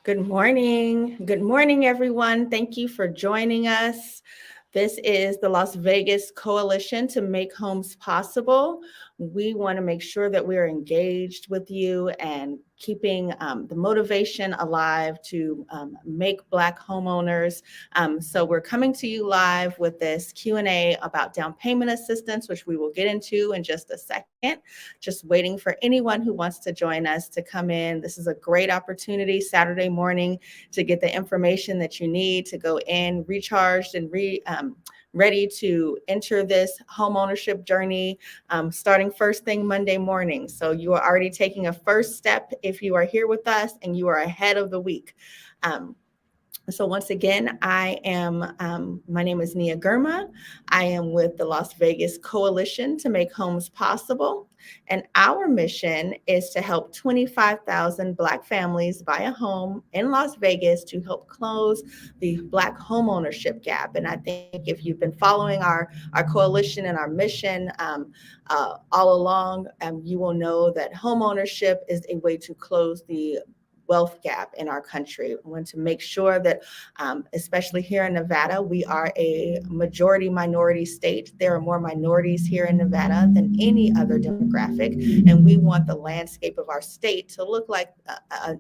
Good morning. Good morning, everyone. Thank you for joining us. This is the Las Vegas Coalition to Make Homes Possible. We want to make sure that we are engaged with you and keeping the motivation alive to make Black homeowners. So we're coming to you live with this Q&A about down payment assistance, which we will get into in just a second. Just waiting for anyone who wants to join us to come in. This is a great opportunity Saturday morning to get the information that you need to go in recharged and ready to enter this home ownership journey starting first thing Monday morning. So you are already taking a first step if you are here with us and you are ahead of the week. So once again, my name is Nia Girma. I am with the Las Vegas Coalition to Make Homes Possible. And our mission is to help 25,000 Black families buy a home in Las Vegas to help close the Black homeownership gap. And I think if you've been following our coalition and our mission all along, you will know that homeownership is a way to close the wealth gap in our country. We want to make sure that, especially here in Nevada, we are a majority minority state. There are more minorities here in Nevada than any other demographic, and we want the landscape of our state to look like,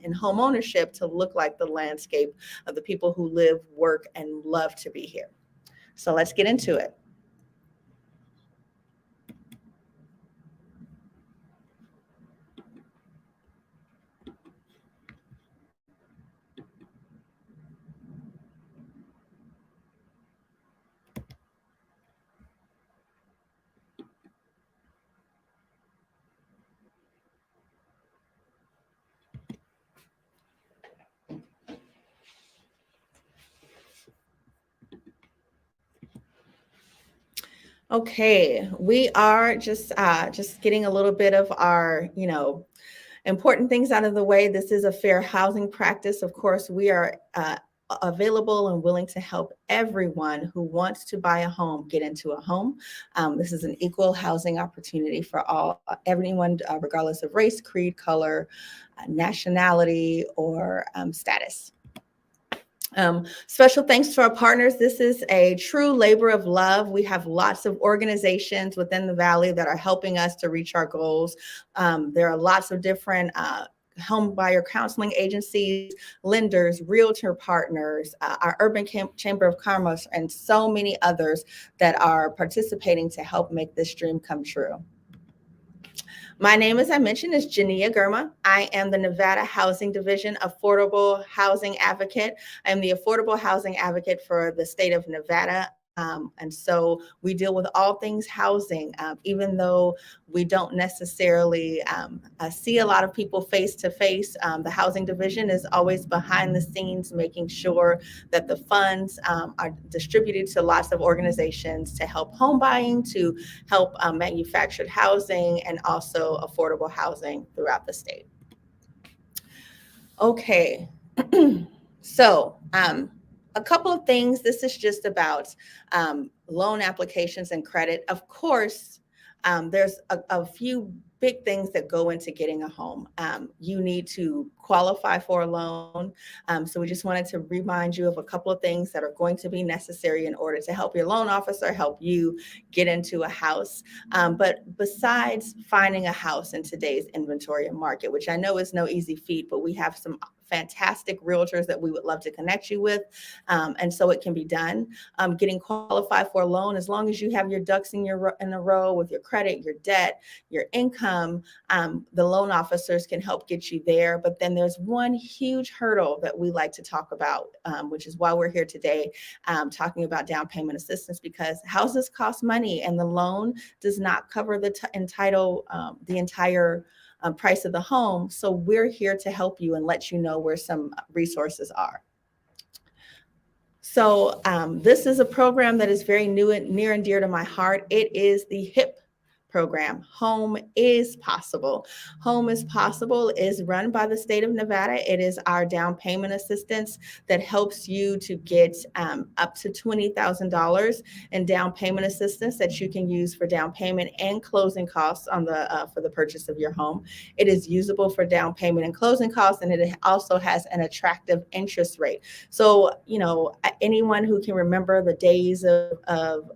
in home ownership, to look like the landscape of the people who live, work, and love to be here. So let's get into it. Okay, we are just getting a little bit of our, important things out of the way. This is a fair housing practice. Of course, we are available and willing to help everyone who wants to buy a home get into a home. This is an equal housing opportunity for everyone, regardless of race, creed, color, nationality, or status. Special thanks to our partners. This is a true labor of love. We have lots of organizations within the Valley that are helping us to reach our goals. There are lots of different home buyer counseling agencies, lenders, realtor partners, our Urban Chamber of Commerce, and so many others that are participating to help make this dream come true. My name, as I mentioned, is Nia Girma. I am the Nevada Housing Division Affordable Housing Advocate. I am the Affordable Housing Advocate for the state of Nevada. And so we deal with all things housing, even though we don't necessarily see a lot of people face to face. The housing division is always behind the scenes, making sure that the funds are distributed to lots of organizations to help home buying, to help manufactured housing, and also affordable housing throughout the state. Okay, so a couple of things. This is just about loan applications and credit. Of course, there's a few big things that go into getting a home. You need to qualify for a loan. So we just wanted to remind you of a couple of things that are going to be necessary in order to help your loan officer help you get into a house. But besides finding a house in today's inventory and market, which I know is no easy feat, but we have some fantastic realtors that we would love to connect you with. And so it can be done. Getting qualified for a loan, as long as you have your ducks in a row with your credit, your debt, your income, the loan officers can help get you there. But then there's one huge hurdle that we like to talk about, which is why we're here today, talking about down payment assistance, because houses cost money and the loan does not cover the entire price of the home. So we're here to help you and let you know where some resources are. So this is a program that is very new and near and dear to my heart. It is the HIP program, Home is Possible. Home is Possible is run by the state of Nevada. It is our down payment assistance that helps you to get up to $20,000 in down payment assistance that you can use for down payment and closing costs on the for the purchase of your home. It is usable for down payment and closing costs, and it also has an attractive interest rate. So, anyone who can remember the days of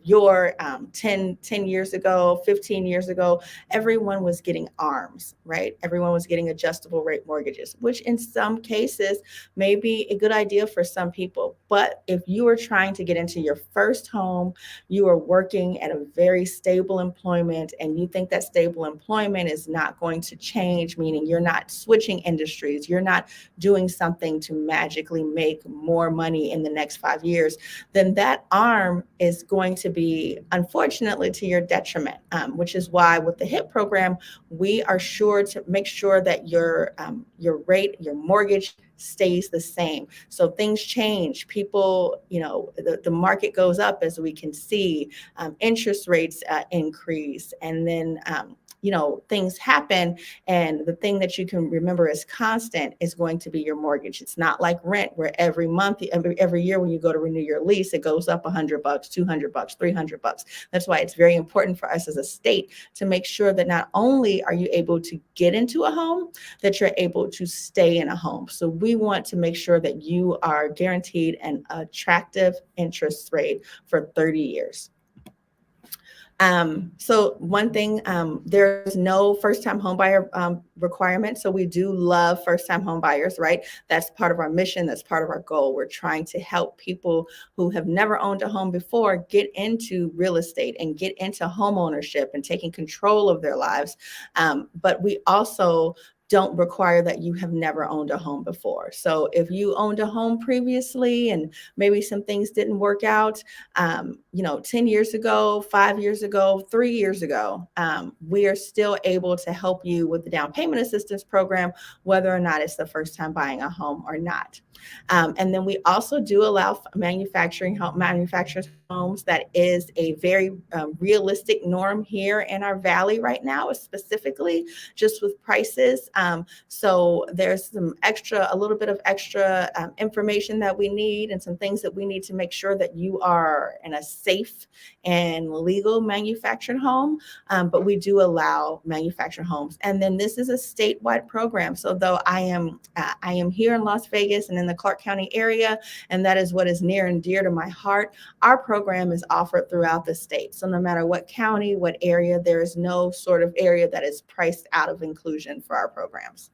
your 10 years ago, 15 years ago, everyone was getting ARMs, right? Everyone was getting adjustable rate mortgages, which in some cases may be a good idea for some people. But if you are trying to get into your first home, you are working at a very stable employment, and you think that stable employment is not going to change, meaning you're not switching industries, you're not doing something to magically make more money in the next 5 years, then that ARM is going to be, unfortunately, to your detriment, which is why with the HIP program, we are sure to make sure that your rate, your mortgage stays the same. So things change. People, the market goes up, as we can see, interest rates increase, and then things happen, and the thing that you can remember as constant is going to be your mortgage. It's not like rent, where every month, every year when you go to renew your lease, it goes up $100, $200, $300. That's why it's very important for us as a state to make sure that not only are you able to get into a home, that you're able to stay in a home. So we want to make sure that you are guaranteed an attractive interest rate for 30 years. So one thing, there's no first-time homebuyer requirement. So we do love first-time homebuyers, right? That's part of our mission. That's part of our goal. We're trying to help people who have never owned a home before get into real estate and get into home ownership and taking control of their lives. But we also don't require that you have never owned a home before. So if you owned a home previously and maybe some things didn't work out, 10 years ago, 5 years ago, 3 years ago, we are still able to help you with the down payment assistance program, whether or not it's the first time buying a home or not. And then we also do allow manufactured homes. That is a very realistic norm here in our valley right now, specifically just with prices. So there's a little bit of extra information that we need, and some things that we need to make sure that you are in a safe and legal manufactured home. But we do allow manufactured homes. And then this is a statewide program. So though I am here in Las Vegas and in the Clark County area, and that is what is near and dear to my heart, our program is offered throughout the state. So no matter what county, what area, there is no sort of area that is priced out of inclusion for our programs.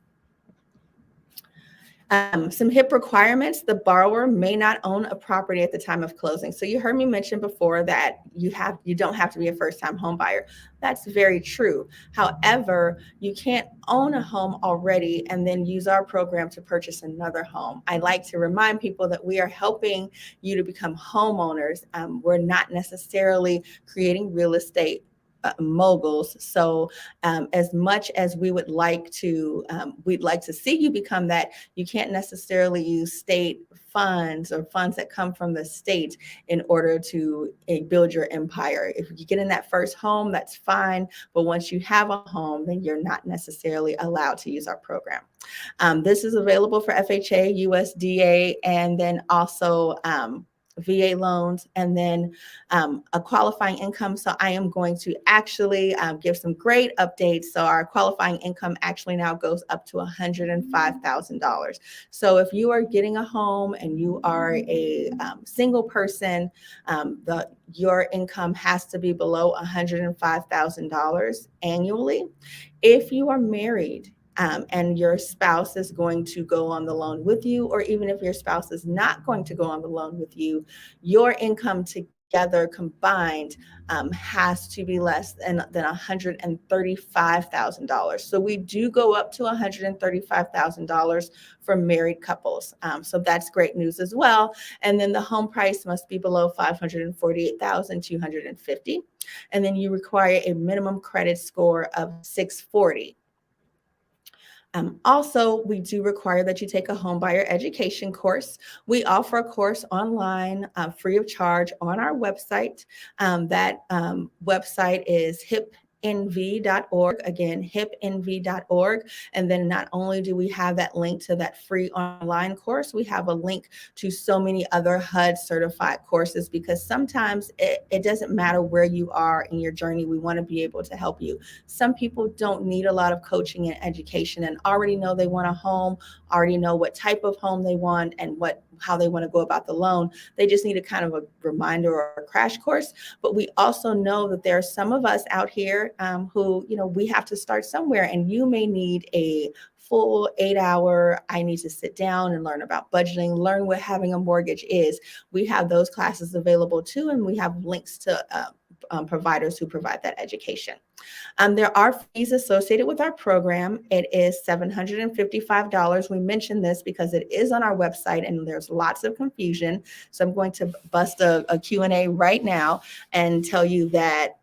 Some HIP requirements: the borrower may not own a property at the time of closing. So you heard me mention before that you don't have to be a first-time home buyer. That's very true. However, you can't own a home already and then use our program to purchase another home. I like to remind people that we are helping you to become homeowners. We're not necessarily creating real estate moguls. So as much as we'd like to see you become that, you can't necessarily use state funds or funds that come from the state in order to build your empire. If you get in that first home, that's fine. But once you have a home, then you're not necessarily allowed to use our program. This is available for FHA, USDA, and then also VA loans, and then a qualifying income. So I am going to actually give some great updates. So our qualifying income actually now goes up to $105,000. So if you are getting a home and you are a single person, your income has to be below $105,000 annually. If you are married, and your spouse is going to go on the loan with you, or even if your spouse is not going to go on the loan with you, your income together combined has to be less than $135,000. So we do go up to $135,000 for married couples. So that's great news as well. And then the home price must be below $548,250. And then you require a minimum credit score of 640. Also, we do require that you take a home buyer education course. We offer a course online free of charge on our website. That website is hipnv.org. Again, hipnv.org. And then not only do we have that link to that free online course, we have a link to so many other HUD certified courses, because sometimes it doesn't matter where you are in your journey. We want to be able to help you. Some people don't need a lot of coaching and education and already know they want a home, already know what type of home they want and how they want to go about the loan. They just need a kind of a reminder or a crash course. But we also know that there are some of us out here who, we have to start somewhere, and you may need a full 8-hour, I need to sit down and learn about budgeting, learn what having a mortgage is. We have those classes available too, and we have links to providers who provide that education. There are fees associated with our program. It is $755. We mentioned this because it is on our website and there's lots of confusion. So I'm going to bust a Q&A right now and tell you that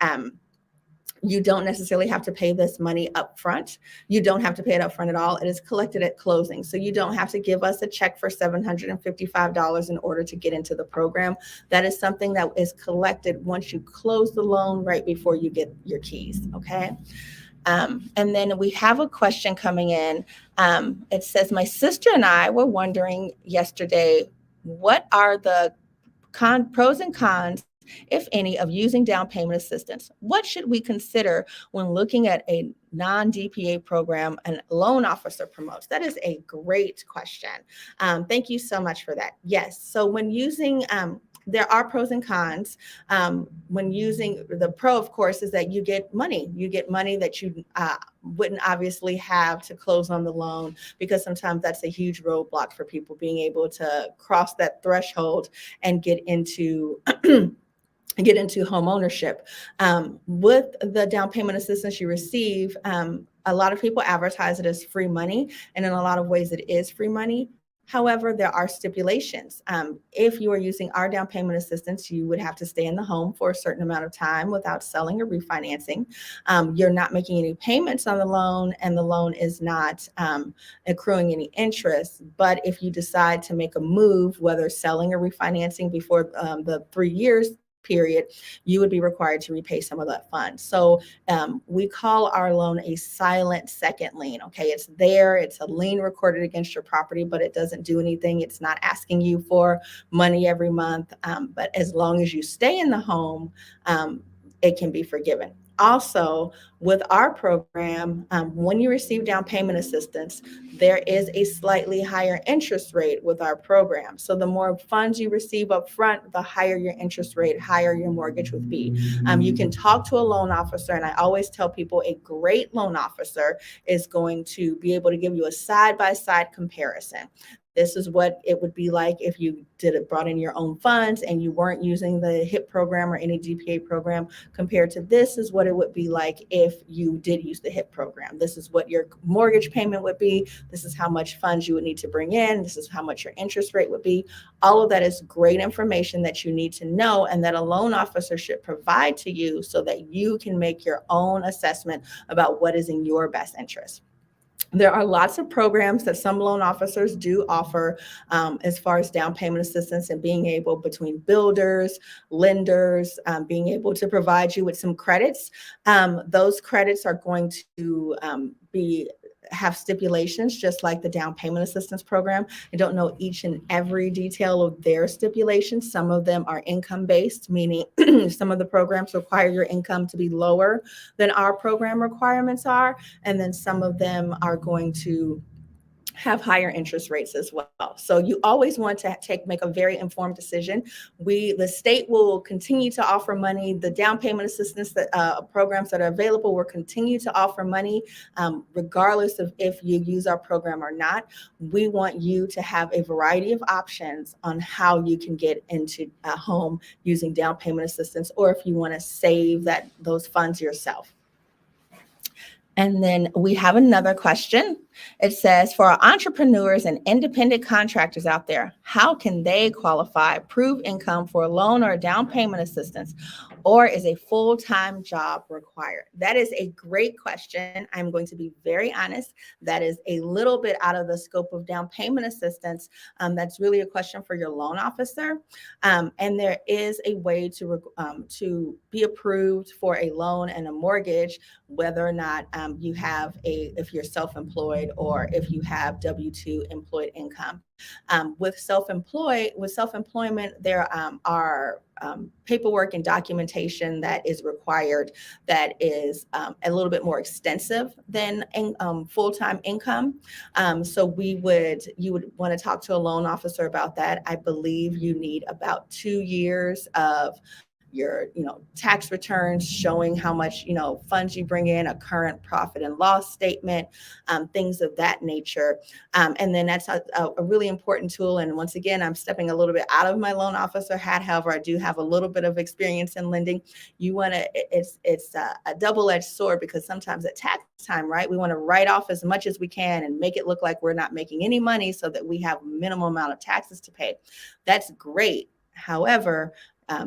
you don't necessarily have to pay this money up front. You don't have to pay it up front at all. It is collected at closing. So you don't have to give us a check for $755 in order to get into the program. That is something that is collected once you close the loan right before you get your keys, okay? And then we have a question coming in. It says, my sister and I were wondering yesterday, what are the pros and cons, if any, of using down payment assistance? What should we consider when looking at a non-DPA program and loan officer promotes? That is a great question. Thank you so much for that. Yes, so when using, there are pros and cons. When using, the pro, of course, is that you get money. You get money that you wouldn't obviously have to close on the loan, because sometimes that's a huge roadblock for people being able to cross that threshold and get into home ownership. With the down payment assistance you receive, a lot of people advertise it as free money, and in a lot of ways it is free money. However, there are stipulations. If you are using our down payment assistance, you would have to stay in the home for a certain amount of time without selling or refinancing. You're not making any payments on the loan, and the loan is not accruing any interest. But if you decide to make a move, whether selling or refinancing before the 3 years period, you would be required to repay some of that fund. So we call our loan a silent second lien. Okay, it's there, it's a lien recorded against your property, but it doesn't do anything. It's not asking you for money every month. But as long as you stay in the home, it can be forgiven. Also, with our program, when you receive down payment assistance, there is a slightly higher interest rate with our program. So the more funds you receive up front, the higher your interest rate, higher your mortgage would be. You can talk to a loan officer, and I always tell people a great loan officer is going to be able to give you a side-by-side comparison. This is what it would be like if you brought in your own funds and you weren't using the HIP program or any DPA program, compared to this is what it would be like if you did use the HIP program. This is what your mortgage payment would be. This is how much funds you would need to bring in. This is how much your interest rate would be. All of that is great information that you need to know, and that a loan officer should provide to you so that you can make your own assessment about what is in your best interest. There are lots of programs that some loan officers do offer as far as down payment assistance and being able, between builders, lenders, being able to provide you with some credits. Those credits are going to have stipulations, just like the down payment assistance program. I don't know each and every detail of their stipulations. Some of them are income based, meaning some of the programs require your income to be lower than our program requirements are. And then some of them are going to have higher interest rates as well. So you always want to make a very informed decision. The state will continue to offer money. The down payment assistance programs that are available will continue to offer money regardless of if you use our program or not. We want you to have a variety of options on how you can get into a home using down payment assistance, or if you want to save those funds yourself. And then we have another question. It says, for our entrepreneurs and independent contractors out there, how can they qualify, prove income for a loan or a down payment assistance, or is a full-time job required? That is a great question. I'm going to be very honest. That is a little bit out of the scope of down payment assistance. That's really a question for your loan officer. And there is a way to be approved for a loan and a mortgage, whether or not if you're self-employed or if you have W-2 employed income. With self-employment, there are paperwork and documentation that is required that is a little bit more extensive than full-time income. So you would want to talk to a loan officer about that. I believe you need about 2 years of your tax returns showing how much funds you bring in, a current profit and loss statement, things of that nature. And then that's a really important tool. And once again, I'm stepping a little bit out of my loan officer hat. However, I do have a little bit of experience in lending. It's a double-edged sword, because sometimes at tax time, right, we want to write off as much as we can and make it look like we're not making any money so that we have minimal amount of taxes to pay. That's great. However,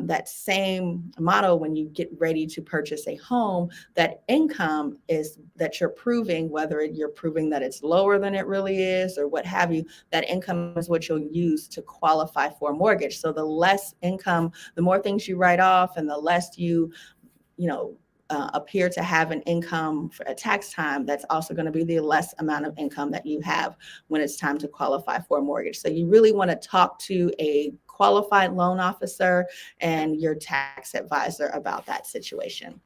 that same model, when you get ready to purchase a home, that income is that you're proving, whether you're proving that it's lower than it really is or what have you, that income is what you'll use to qualify for a mortgage. So the less income, the more things you write off, and the less you appear to have an income at tax time, that's also going to be the less amount of income that you have when it's time to qualify for a mortgage. So you really want to talk to a qualified loan officer and your tax advisor about that situation.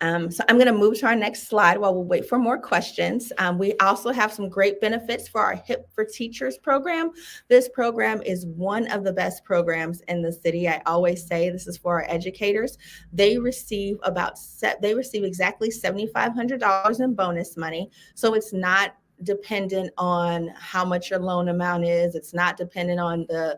So I'm going to move to our next slide while we wait for more questions. We also have some great benefits for our HIP for Teachers program. This program is one of the best programs in the city. I always say this is for our educators. They receive exactly $7,500 in bonus money. So it's not dependent on how much your loan amount is. It's not dependent on the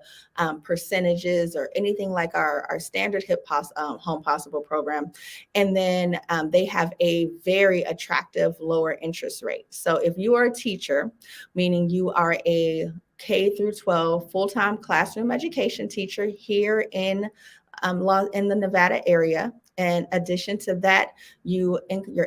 percentages or anything like our standard HIP Home Possible program. And then they have a very attractive lower interest rate. So if you are a teacher, meaning you are a K through 12 full-time classroom education teacher here in the Nevada area, in addition to that, your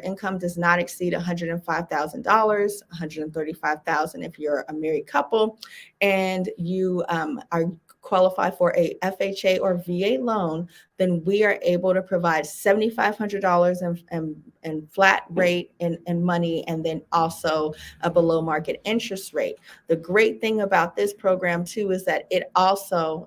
income does not exceed $105,000, $135,000 if you're a married couple, and you are qualify for a FHA or VA loan, then we are able to provide $7,500 in flat rate and money, and then also a below market interest rate. The great thing about this program too is that it also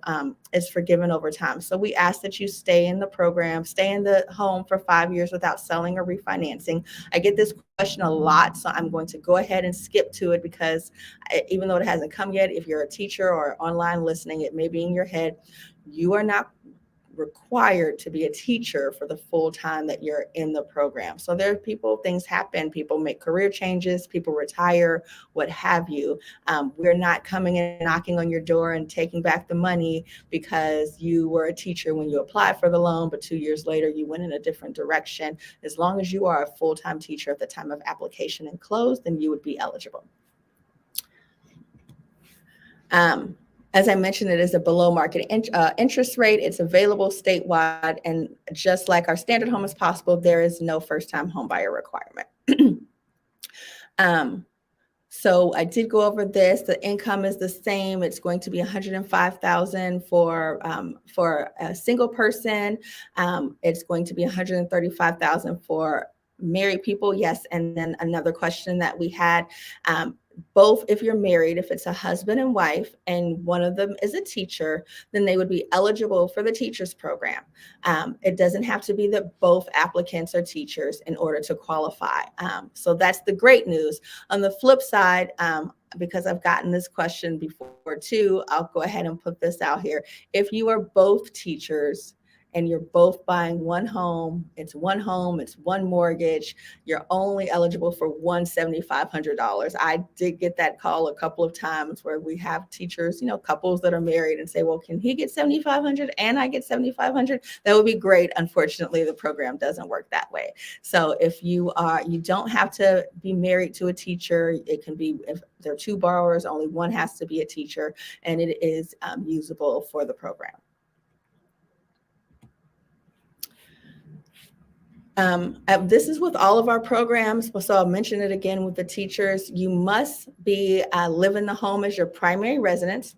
is forgiven over time. So we ask that you stay in the program, stay in the home for 5 years without selling or refinancing. I get this question a lot, so I'm going to go ahead and skip to it, because even though it hasn't come yet, if you're a teacher or online listening, it may be in your head. You are not required to be a teacher for the full time that you're in the program. So there are things happen, people make career changes, people retire, what have you. We're not coming in and knocking on your door and taking back the money because you were a teacher when you applied for the loan, but 2 years later you went in a different direction. As long as you are a full-time teacher at the time of application and close, then you would be eligible. As I mentioned, it is a below market interest rate. It's available statewide. And just like our standard Home is Possible, there is no first-time home buyer requirement. So I did go over this. The income is the same. It's going to be $105,000 for a single person. It's going to be $135,000 for married people. Yes. And then another question that we had, both, if you're married, if it's a husband and wife and one of them is a teacher, then they would be eligible for the teachers program. It doesn't have to be that both applicants are teachers in order to qualify. So that's the great news. On the flip side, because I've gotten this question before too, I'll go ahead and put this out here. If you are both teachers and you're both buying one home, it's one mortgage, you're only eligible for one $7,500. I did get that call a couple of times where we have teachers, couples that are married and say, well, can he get 7,500 and I get 7,500? That would be great. Unfortunately, the program doesn't work that way. So if you don't have to be married to a teacher. It can be, if there are two borrowers, only one has to be a teacher, and it is usable for the program. This is with all of our programs, so I'll mention it again with the teachers. You must be live in the home as your primary residence.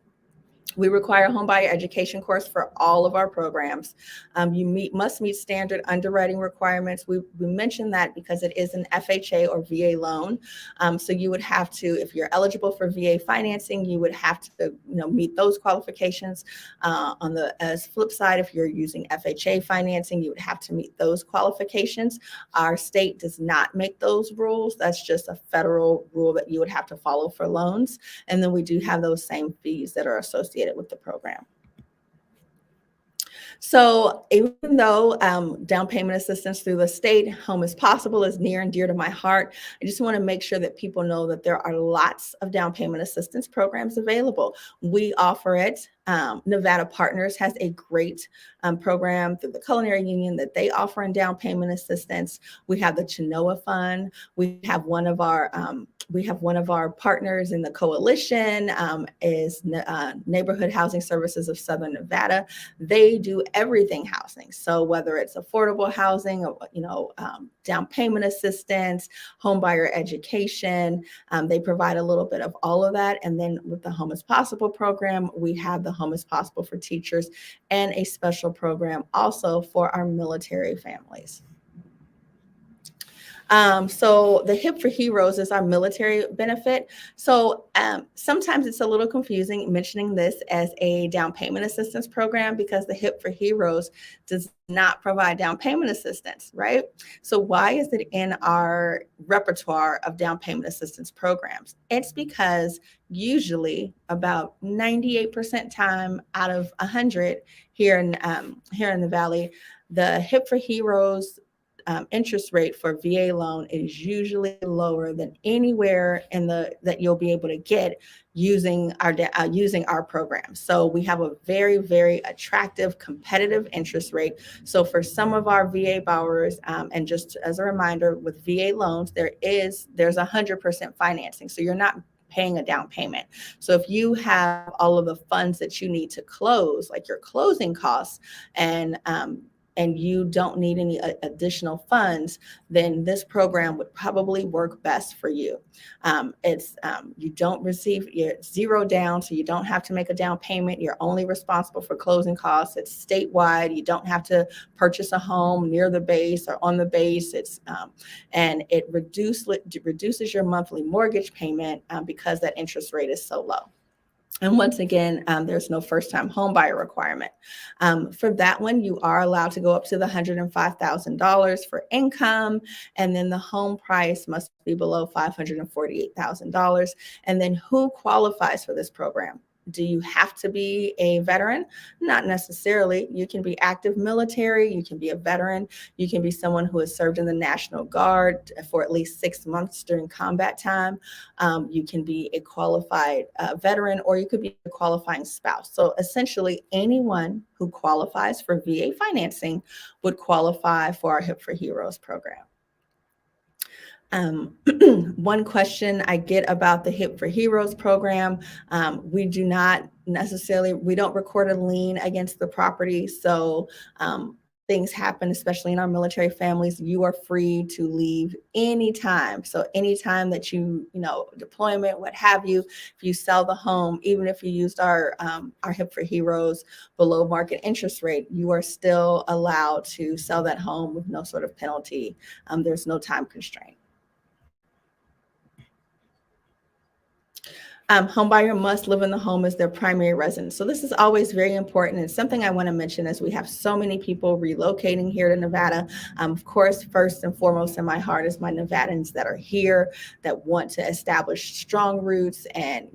We require a homebuyer education course for all of our programs. You must meet standard underwriting requirements. We mentioned that because it is an FHA or VA loan. So you would have to, if you're eligible for VA financing, you would have to meet those qualifications. On the flip side, if you're using FHA financing, you would have to meet those qualifications. Our state does not make those rules. That's just a federal rule that you would have to follow for loans. And then we do have those same fees that are associated with the program. So even though down payment assistance through the state, Home is Possible, is near and dear to my heart, I just want to make sure that people know that there are lots of down payment assistance programs available. We offer it. Nevada Partners has a great program through the Culinary Union that they offer in down payment assistance. We have the Chenoa Fund. We have one of our partners in the coalition is Neighborhood Housing Services of Southern Nevada. They do everything housing. So whether it's affordable housing, down payment assistance, home buyer education, they provide a little bit of all of that. And then with the Home is Possible program, we have the Home is Possible for teachers and a special program also for our military families. So the HIP for Heroes is our military benefit. So sometimes it's a little confusing mentioning this as a down payment assistance program because the HIP for Heroes does not provide down payment assistance, right? So why is it in our repertoire of down payment assistance programs? It's because usually about 98% time out of 100 here in the Valley, the HIP for Heroes interest rate for VA loan is usually lower than anywhere that you'll be able to get using our program. So we have a very, very attractive, competitive interest rate. So for some of our VA borrowers, and just as a reminder, with VA loans, there's 100% financing. So you're not paying a down payment. So if you have all of the funds that you need to close, like your closing costs, and you don't need any additional funds, then this program would probably work best for you. You're zero down, so you don't have to make a down payment. You're only responsible for closing costs. It's statewide. You don't have to purchase a home near the base or on the base. And it reduces your monthly mortgage payment because that interest rate is so low. And once again, there's no first-time home buyer requirement. For that one, you are allowed to go up to the $105,000 for income, and then the home price must be below $548,000. And then who qualifies for this program? Do you have to be a veteran? Not necessarily. You can be active military. You can be a veteran. You can be someone who has served in the National Guard for at least 6 months during combat time. You can be a qualified veteran, or you could be a qualifying spouse. So essentially, anyone who qualifies for VA financing would qualify for our HIP for Heroes program. One question I get about the HIP for Heroes program, we don't record a lien against the property. So things happen, especially in our military families. You are free to leave anytime. So anytime that deployment, what have you, if you sell the home, even if you used our HIP for Heroes below market interest rate, you are still allowed to sell that home with no sort of penalty. There's no time constraint. Homebuyer must live in the home as their primary residence. So this is always very important, and something I want to mention as we have so many people relocating here to Nevada. Of course, first and foremost in my heart is my Nevadans that are here that want to establish strong roots and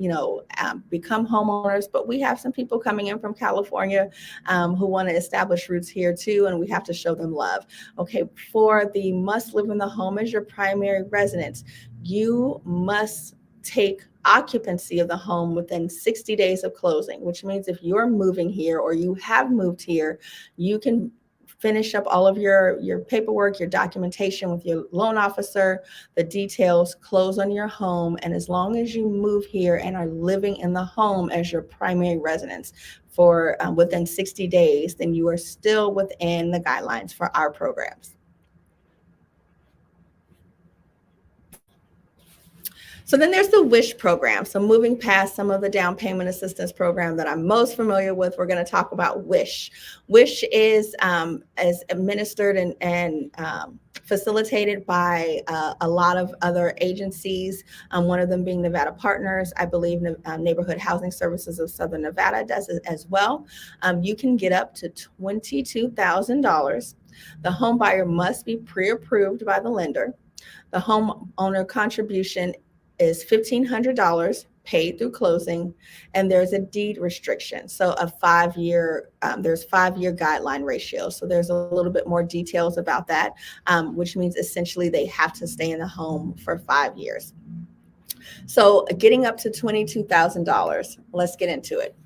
become homeowners. But we have some people coming in from California who want to establish roots here too, and we have to show them love. Okay, for the must live in the home as your primary residence, you must take occupancy of the home within 60 days of closing, which means if you're moving here or you have moved here, you can finish up all of your paperwork, your documentation with your loan officer, the details, close on your home. And as long as you move here and are living in the home as your primary residence for within 60 days, then you are still within the guidelines for our programs. So then there's the WISH program. So moving past some of the down payment assistance program that I'm most familiar with, we're going to talk about WISH. WISH is administered and facilitated by a lot of other agencies, one of them being Nevada Partners. I believe Neighborhood Housing Services of Southern Nevada does it as well. You can get up to $22,000. The home buyer must be pre-approved by the lender. The homeowner contribution is $1,500 paid through closing, and there's a deed restriction. So there's 5-year guideline ratio. So there's a little bit more details about that, which means essentially they have to stay in the home for 5 years. So getting up to $22,000, let's get into it.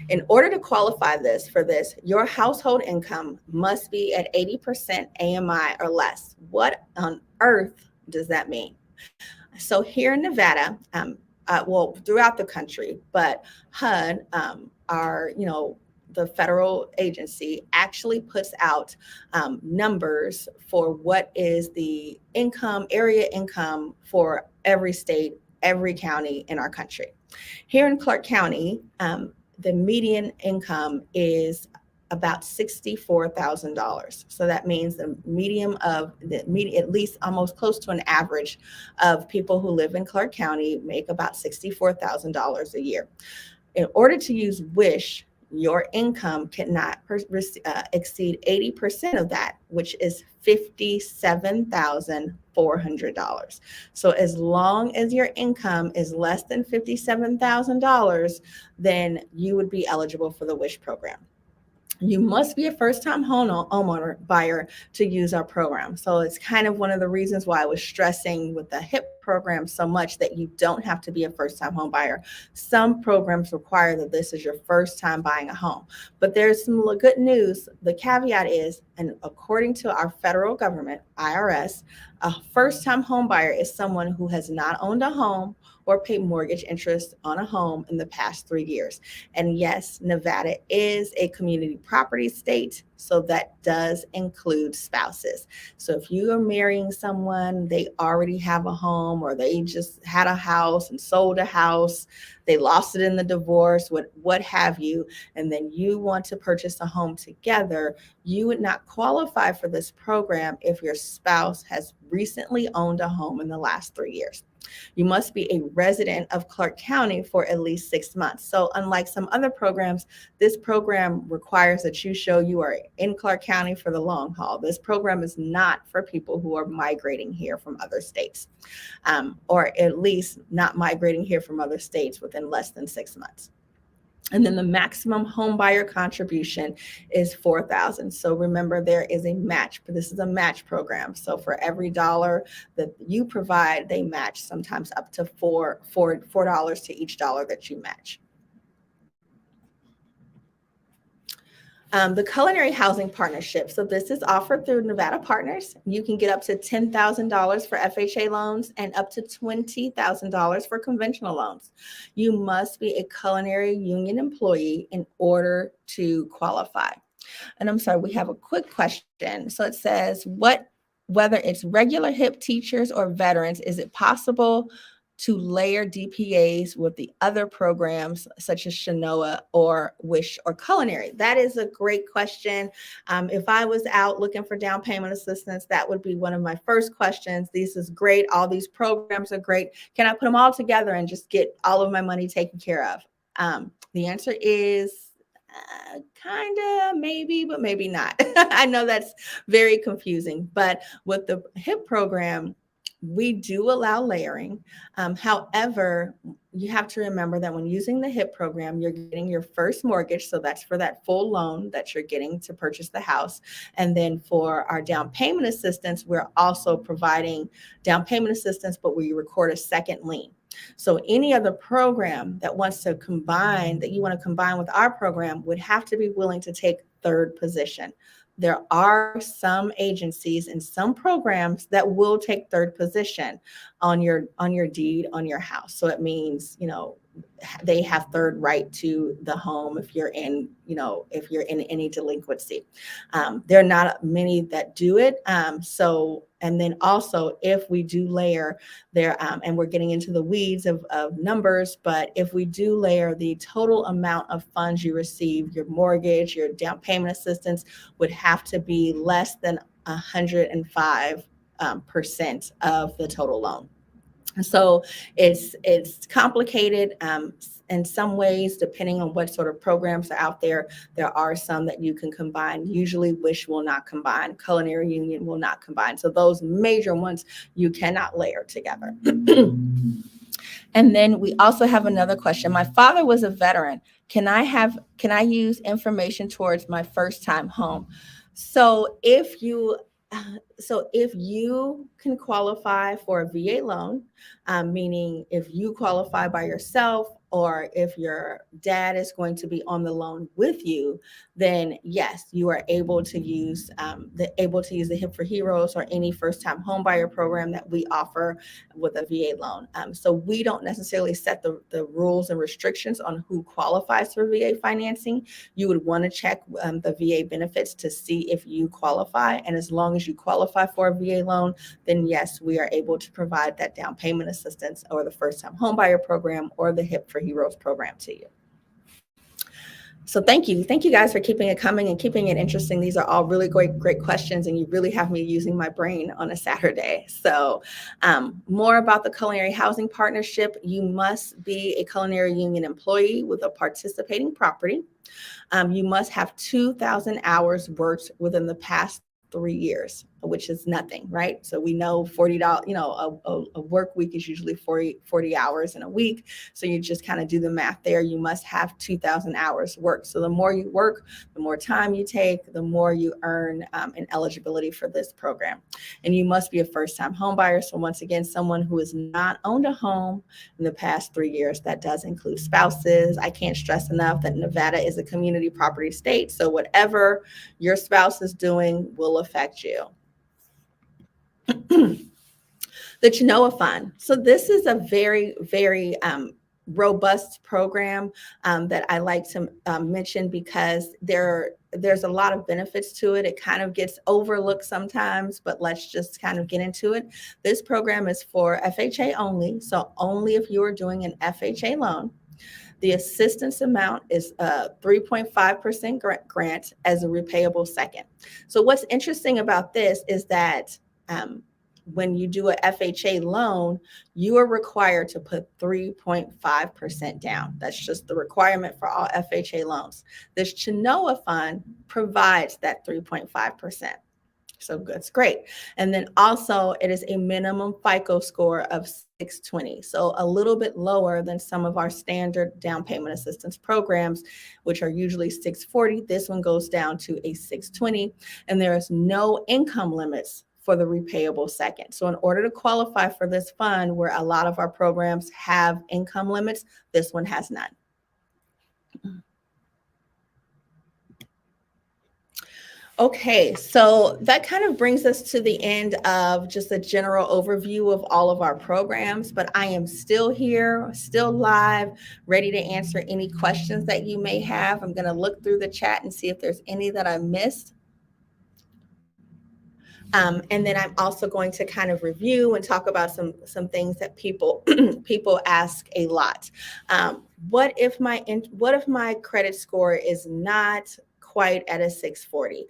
In order to qualify for this, your household income must be at 80% AMI or less. What on earth does that mean? So here in Nevada, throughout the country, but HUD, the federal agency actually puts out numbers for what is the area income for every state, every county in our country. Here in Clark County, the median income is about $64,000. So that means at least almost close to an average of people who live in Clark County make about $64,000 a year. In order to use WISH, your income cannot exceed 80% of that, which is $57,400. So as long as your income is less than $57,000, then you would be eligible for the WISH program. You must be a first-time homeowner buyer to use our program. So it's kind of one of the reasons why I was stressing with the HIP program so much that you don't have to be a first-time home buyer. Some programs require that this is your first time buying a home. But there's some good news. The caveat is, and according to our federal government, IRS, a first-time home buyer is someone who has not owned a home or paid mortgage interest on a home in the past 3 years. And yes, Nevada is a community property state, so that does include spouses. So if you are marrying someone, they already have a home, or they just had a house and sold a house, they lost it in the divorce, what have you, and then you want to purchase a home together, you would not qualify for this program if your spouse has recently owned a home in the last 3 years. You must be a resident of Clark County for at least 6 months. So unlike some other programs, this program requires that you show you are in Clark County for the long haul. This program is not for people who are migrating here from other states, or at least not migrating here from other states within less than 6 months. And then the maximum home buyer contribution is $4,000. So remember, there is a match, but this is a match program. So for every dollar that you provide, they match sometimes up to $4 to each dollar that you match. The Culinary Housing Partnership. So this is offered through Nevada Partners. You can get up to $10,000 for FHA loans and up to $20,000 for conventional loans. You must be a culinary union employee in order to qualify. And I'm sorry, we have a quick question. So it says, whether it's regular HIP teachers or veterans, is it possible to layer DPAs with the other programs such as Chenoa or Wish or Culinary? That is a great question. If I was out looking for down payment assistance, that would be one of my first questions. This is great. All these programs are great. Can I put them all together and just get all of my money taken care of? The answer is kind of, maybe, but maybe not. I know that's very confusing, but with the HIP program, we do allow layering. However, you have to remember that when using the HIP program, you're getting your first mortgage. So that's for that full loan that you're getting to purchase the house. And then for our down payment assistance, we're also providing down payment assistance, but we record a second lien. So any other program that wants to combine, that you want to combine with our program, would have to be willing to take third position. There are some agencies and some programs that will take third position on your deed on your house. So it means, they have third right to the home if you're in any delinquency. There are not many that do it. And then also, if we do layer there, and we're getting into the weeds of numbers, but if we do layer, the total amount of funds you receive, your mortgage, your down payment assistance, would have to be less than 105% of the total loan. So it's complicated in some ways, depending on what sort of programs are out there. There are some that you can combine. Usually Wish will not combine. Culinary Union will not combine. So those major ones you cannot layer together. And then we also have another question. My father was a veteran. Can I use information towards my first time home? So if you can qualify for a VA loan, meaning if you qualify by yourself, or if your dad is going to be on the loan with you, then yes, you are able to use the HIP for Heroes or any first-time homebuyer program that we offer with a VA loan. So we don't necessarily set the rules and restrictions on who qualifies for VA financing. You would want to check the VA benefits to see if you qualify, and as long as you qualify for a VA loan, then yes, we are able to provide that down payment assistance or the first-time homebuyer program or the HIP for Heroes program to you. So thank you guys for keeping it coming and keeping it interesting. These are all really great questions, and you really have me using my brain on a Saturday. So more about the Culinary Housing Partnership. You must be a Culinary Union employee with a participating property. You must have 2,000 hours worked within the past 3 years, which is nothing, right? So we know $40, a work week is usually 40 hours in a week. So you just kind of do the math there. You must have 2,000 hours worked. So the more you work, the more time you take, the more you earn in eligibility for this program. And you must be a first-time home buyer. So once again, someone who has not owned a home in the past 3 years. That does include spouses. I can't stress enough that Nevada is a community property state. So whatever your spouse is doing will affect you. The Chenoa Fund. So this is a very, very robust program that I like to mention because there's a lot of benefits to it. It kind of gets overlooked sometimes, but let's just kind of get into it. This program is for FHA only. So only if you are doing an FHA loan. The assistance amount is a 3.5% grant as a repayable second. So what's interesting about this is that when you do a FHA loan, you are required to put 3.5% down. That's just the requirement for all FHA loans. This Chenoa Fund provides that 3.5%. So that's great. And then also it is a minimum FICO score of 620. So a little bit lower than some of our standard down payment assistance programs, which are usually 640. This one goes down to a 620, and there is no income limits for the repayable second. So in order to qualify for this fund, where a lot of our programs have income limits, this one has none. Okay, so that kind of brings us to the end of just a general overview of all of our programs, but I am still here, still live, ready to answer any questions that you may have. I'm going to look through the chat and see if there's any that I missed. And then I'm also going to kind of review and talk about some things that people people ask a lot. What if my credit score is not quite at a 640?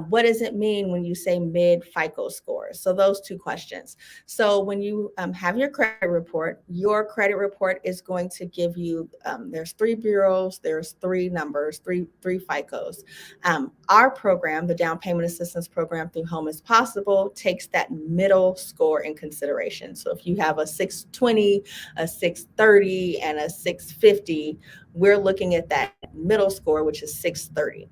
What does it mean when you say mid FICO score? So those two questions. So when you have your credit report is going to give you, there's three bureaus, there's three numbers, three FICOs. Our program, the down payment assistance program through Home is Possible, takes that middle score in consideration. So if you have a 620, a 630, and a 650, we're looking at that middle score, which is 630.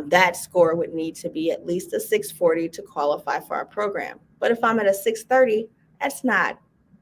That score would need to be at least a 640 to qualify for our program. But if I'm at a 630, that's not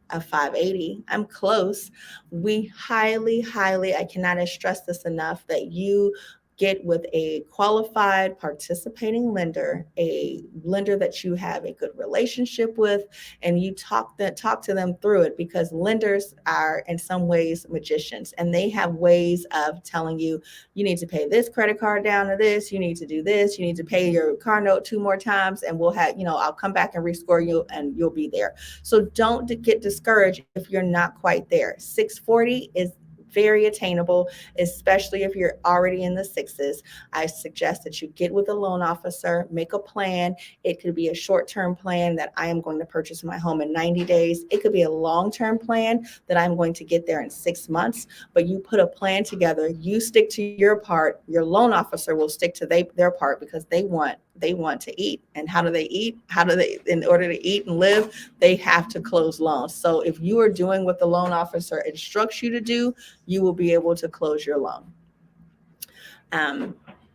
a 580. I'm close. We highly, I cannot stress this enough, that you get with a qualified participating lender, a lender that you have a good relationship with, and you talk to them through it, because lenders are in some ways magicians, and they have ways of telling you, you need to pay this credit card down to this, you need to do this, you need to pay your car note 2 more times, and we'll have, I'll come back and rescore you and you'll be there. So don't get discouraged if you're not quite there. 640 is very attainable, especially if you're already in the sixes. I suggest that you get with a loan officer, make a plan. It could be a short-term plan that I am going to purchase my home in 90 days. It could be a long-term plan that I'm going to get there in 6 months. But you put a plan together, you stick to your part, your loan officer will stick to their part, because they want to eat. And how do they eat? In order to eat and live, they have to close loans. So if you are doing what the loan officer instructs you to do, you will be able to close your loan.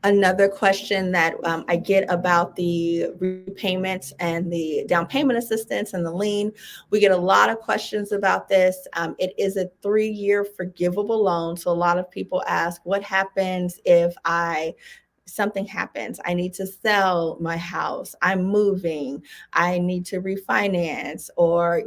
Another question that I get about the repayments and the down payment assistance and the lien, we get a lot of questions about this. It is a 3-year forgivable loan. So a lot of people ask, what happens if something happens? I need to sell my house, I'm moving, I need to refinance, or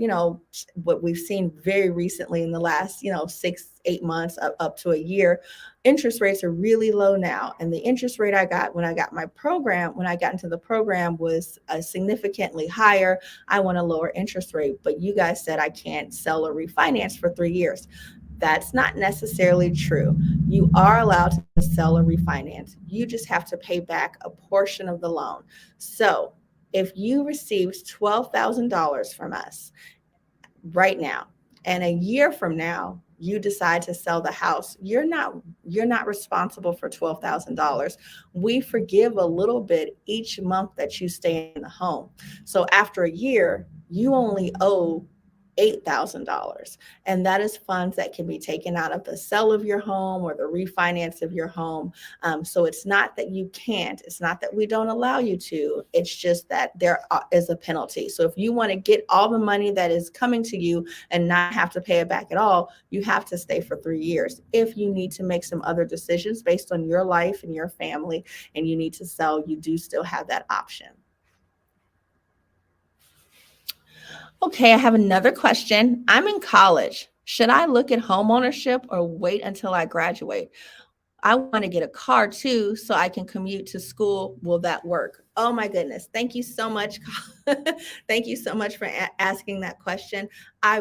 what we've seen very recently in the last 6-8 months up to a year, interest rates are really low now. And the interest rate I got when I got into the program was significantly higher. I want a lower interest rate, but you guys said I can't sell or refinance for 3 years. That's not necessarily true. You are allowed to sell or refinance. You just have to pay back a portion of the loan. So if you received $12,000 from us right now, and a year from now, you decide to sell the house, you're not responsible for $12,000. We forgive a little bit each month that you stay in the home. So after a year, you only owe $8,000. And that is funds that can be taken out of the sale of your home or the refinance of your home. So it's not that you can't, it's not that we don't allow you to, it's just that there is a penalty. So if you want to get all the money that is coming to you and not have to pay it back at all, you have to stay for 3 years. If you need to make some other decisions based on your life and your family and you need to sell, you do still have that option. Okay, I have another question. I'm in college. Should I look at home ownership or wait until I graduate? I want to get a car too, so I can commute to school. Will that work? Oh my goodness. Thank you so much. Thank you so much for asking that question. I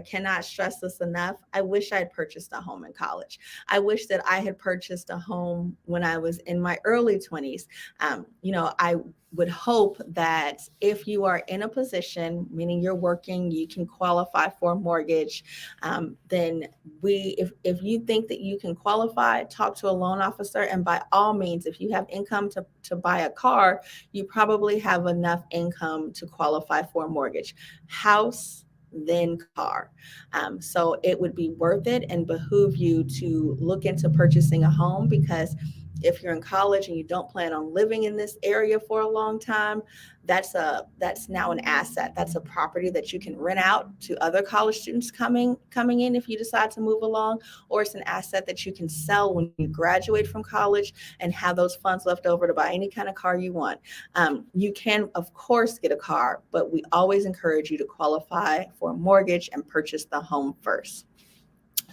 cannot stress this enough. I wish I had purchased a home in college. I wish that I had purchased a home when I was in my early 20s. I would hope that if you are in a position, meaning you're working, you can qualify for a mortgage, then if you think that you can qualify, talk to a loan officer. And by all means, if you have income to buy a car, you probably have enough income to qualify for a mortgage. House, then car. So it would be worth it and behoove you to look into purchasing a home, because if you're in college and you don't plan on living in this area for a long time, that's now an asset. That's a property that you can rent out to other college students coming in if you decide to move along, or it's an asset that you can sell when you graduate from college and have those funds left over to buy any kind of car you want. You can, of course, get a car, but we always encourage you to qualify for a mortgage and purchase the home first.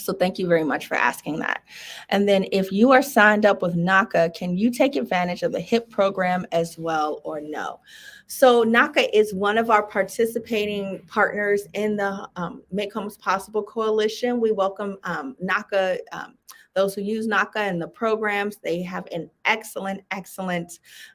So thank you very much for asking that. And then if you are signed up with NACA, can you take advantage of the HIP program as well or no? So NACA is one of our participating partners in the Make Homes Possible Coalition. We welcome NACA, those who use NACA and the programs. They have an excellent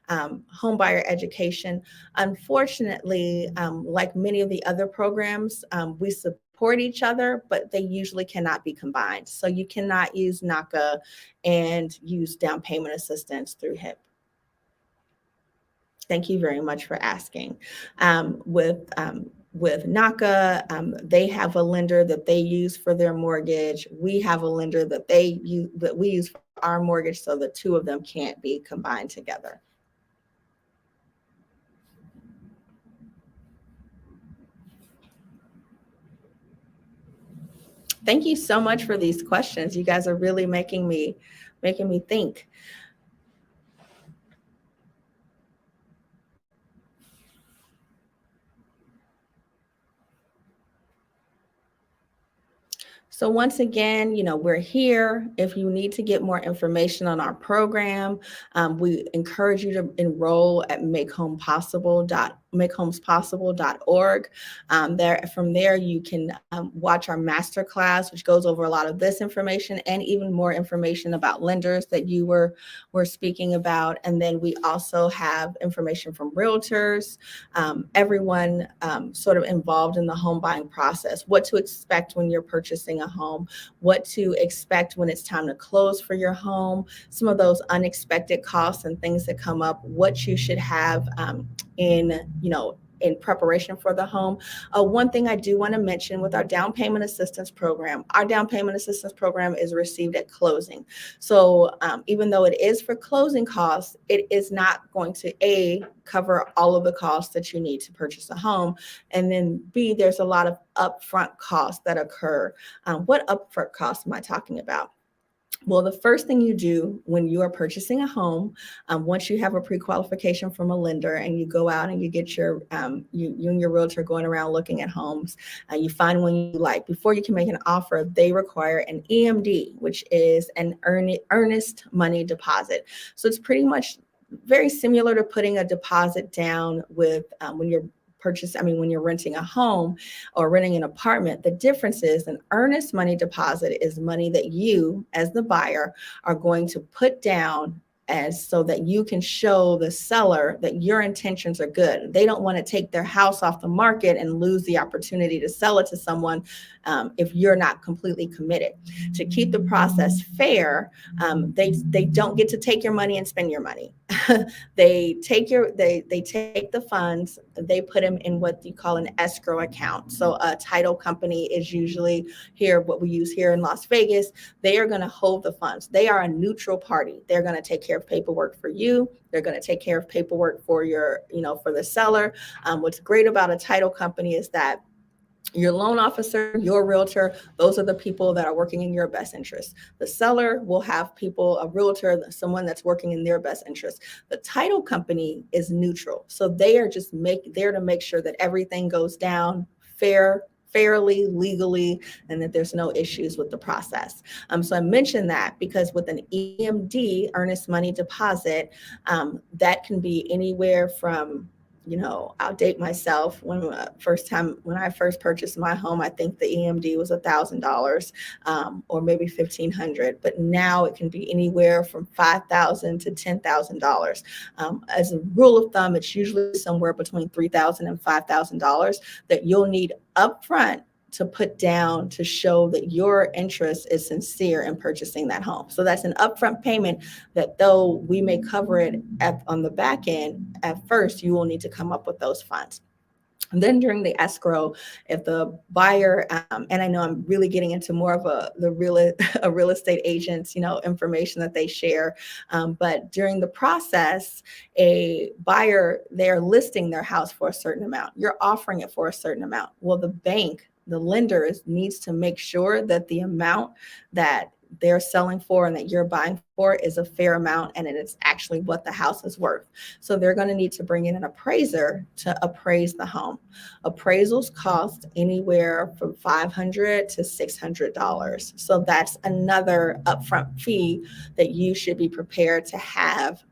home buyer education. Unfortunately, like many of the other programs, we support each other, but they usually cannot be combined. So you cannot use NACA and use down payment assistance through HIP. Thank you very much for asking. With NACA, they have a lender that they use for their mortgage. We have a lender that we use for our mortgage, so the two of them can't be combined together. Thank you so much for these questions. You guys are really making me think. So once again, we're here. If you need to get more information on our program, we encourage you to enroll at makehomespossible.org. From there, you can watch our masterclass, which goes over a lot of this information and even more information about lenders that you were speaking about. And then we also have information from realtors, everyone sort of involved in the home buying process, what to expect when you're purchasing a home, what to expect when it's time to close for your home, some of those unexpected costs and things that come up, what you should have in preparation for the home. One thing I do want to mention with our down payment assistance program, our down payment assistance program is received at closing. So even though it is for closing costs, it is not going to cover all of the costs that you need to purchase a home. And then B, there's a lot of upfront costs that occur. What upfront costs am I talking about? Well, the first thing you do when you are purchasing a home, once you have a pre-qualification from a lender and you go out and you get you and your realtor going around looking at homes, you find one you like. Before you can make an offer, they require an EMD, which is an earnest money deposit. So it's pretty much very similar to putting a deposit down with when you're when you're renting a home or renting an apartment. The difference is an earnest money deposit is money that you, as the buyer, are going to put down so that you can show the seller that your intentions are good. They don't want to take their house off the market and lose the opportunity to sell it to someone if you're not completely committed. To keep the process fair, they don't get to take your money and spend your money. They take the funds, they put them in what you call an escrow account. So a title company is usually what we use here in Las Vegas. They are going to hold the funds. They are a neutral party. They're going to take care of paperwork for you. They're going to take care of paperwork for for the seller. What's great about a title company is that your loan officer, your realtor, those are the people that are working in your best interest. The seller will have a realtor, someone that's working in their best interest. The title company is neutral. So they are just there to make sure that everything goes down fairly, legally, and that there's no issues with the process. So I mentioned that because with an EMD, earnest money deposit, that can be anywhere from, I'll date myself. When I first purchased my home, I think the EMD was $1,000 or maybe $1,500. But now it can be anywhere from $5,000 to $10,000. As a rule of thumb, it's usually somewhere between $3,000 and $5,000 that you'll need upfront to put down to show that your interest is sincere in purchasing that home. So that's an upfront payment that, though we may cover it on the back end, at first you will need to come up with those funds. And then during the escrow, if the buyer, and I know I'm really getting into more of a real estate agent's, information that they share, but during the process, a buyer, they're listing their house for a certain amount. You're offering it for a certain amount. Well, the lender needs to make sure that the amount that they're selling for and that you're buying for is a fair amount, and it's actually what the house is worth. So they're going to need to bring in an appraiser to appraise the home. Appraisals cost anywhere from $500 to $600. So that's another upfront fee that you should be prepared to have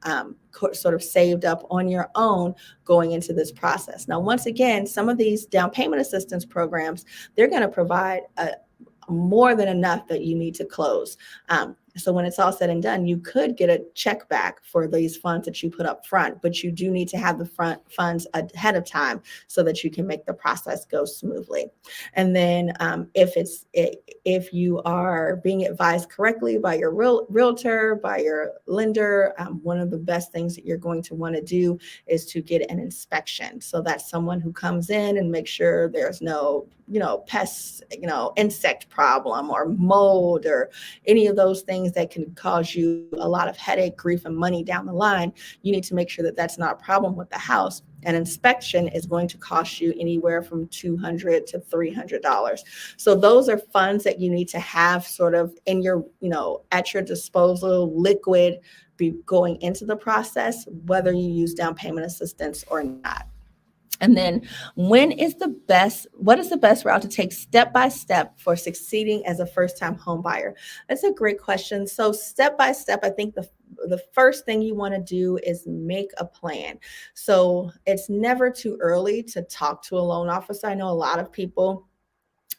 sort of saved up on your own going into this process. Now, once again, some of these down payment assistance programs, they're going to provide more than enough that you need to close. So when it's all said and done, you could get a check back for these funds that you put up front, but you do need to have the front funds ahead of time so that you can make the process go smoothly. And then if you are being advised correctly by your realtor, by your lender, one of the best things that you're going to want to do is to get an inspection. So that's someone who comes in and makes sure there's no, pests, insect problem or mold or any of those things that can cause you a lot of headache, grief, and money down the line. You need to make sure that that's not a problem with the house. An inspection is going to cost you anywhere from $200 to $300. So those are funds that you need to have sort of in your, at your disposal, liquid, be going into the process, whether you use down payment assistance or not. And then what is the best route to take step by step for succeeding as a first-time home buyer? That's a great question. So step by step, I think the first thing you want to do is make a plan. So it's never too early to talk to a loan officer. I know a lot of people,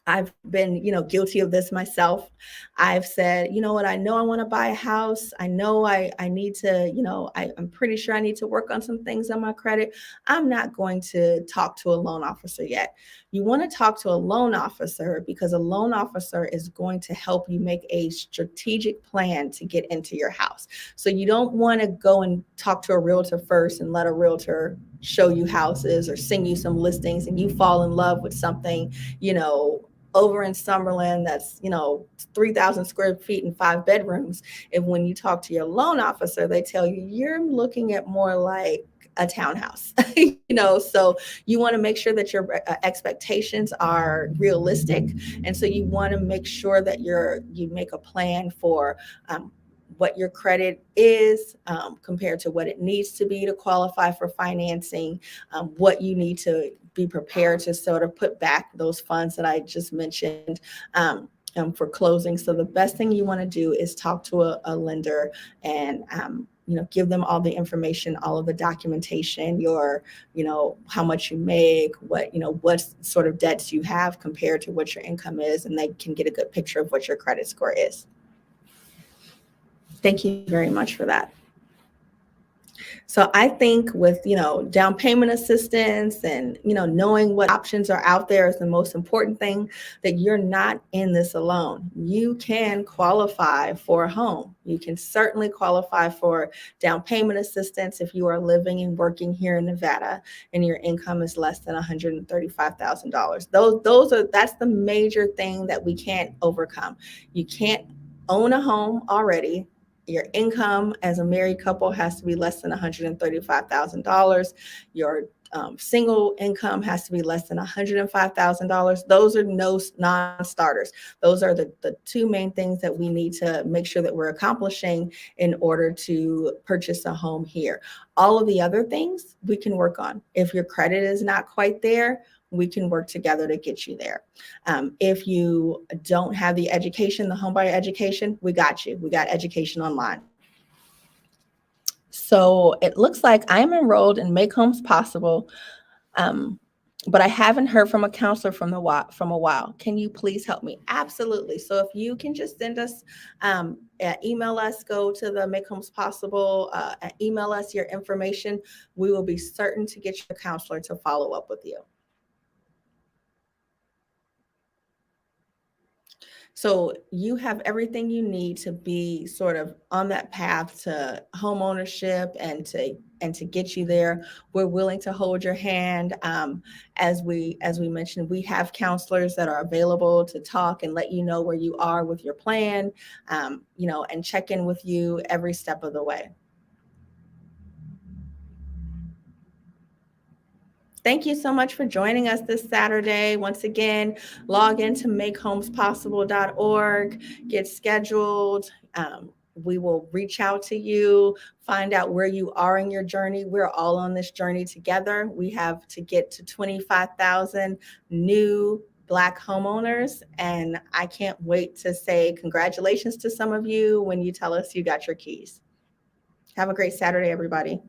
I've been, guilty of this myself. I've said, you know what, I know I want to buy a house. I know I need to, I'm pretty sure I need to work on some things on my credit. I'm not going to talk to a loan officer yet. You want to talk to a loan officer because a loan officer is going to help you make a strategic plan to get into your house. So you don't want to go and talk to a realtor first and let a realtor show you houses or send you some listings and you fall in love with something, over in Summerlin that's 3,000 square feet and 5 bedrooms. And when you talk to your loan officer, they tell you you're looking at more like a townhouse. So you want to make sure that your expectations are realistic, and so you want to make sure that you make a plan for what your credit is compared to what it needs to be to qualify for financing, what you need to be prepared to sort of put back those funds that I just mentioned for closing. So the best thing you want to do is talk to a lender and give them all the information, all of the documentation, how much you make, what sort of debts you have compared to what your income is, and they can get a good picture of what your credit score is. Thank you very much for that. So I think with, down payment assistance and, knowing what options are out there is the most important thing, that you're not in this alone. You can qualify for a home. You can certainly qualify for down payment assistance if you are living and working here in Nevada and your income is less than $135,000. That's the major thing that we can't overcome. You can't own a home already. Your income as a married couple has to be less than $135,000. Your single income has to be less than $105,000. Those are no non-starters. Those are the two main things that we need to make sure that we're accomplishing in order to purchase a home here. All of the other things we can work on. If your credit is not quite there, we can work together to get you there. If you don't have the education, the homebuyer education, we got you. We got education online. So it looks like I'm enrolled in Make Homes Possible, but I haven't heard from a counselor from a while. Can you please help me? Absolutely. So if you can just send us, email us, go to the Make Homes Possible, email us your information. We will be certain to get your counselor to follow up with you. So you have everything you need to be sort of on that path to home ownership and to get you there. We're willing to hold your hand. As we mentioned, we have counselors that are available to talk and let you know where you are with your plan, and check in with you every step of the way. Thank you so much for joining us this Saturday. Once again, log into makehomespossible.org, get scheduled. We will reach out to you, find out where you are in your journey. We're all on this journey together. We have to get to 25,000 new Black homeowners. And I can't wait to say congratulations to some of you when you tell us you got your keys. Have a great Saturday, everybody.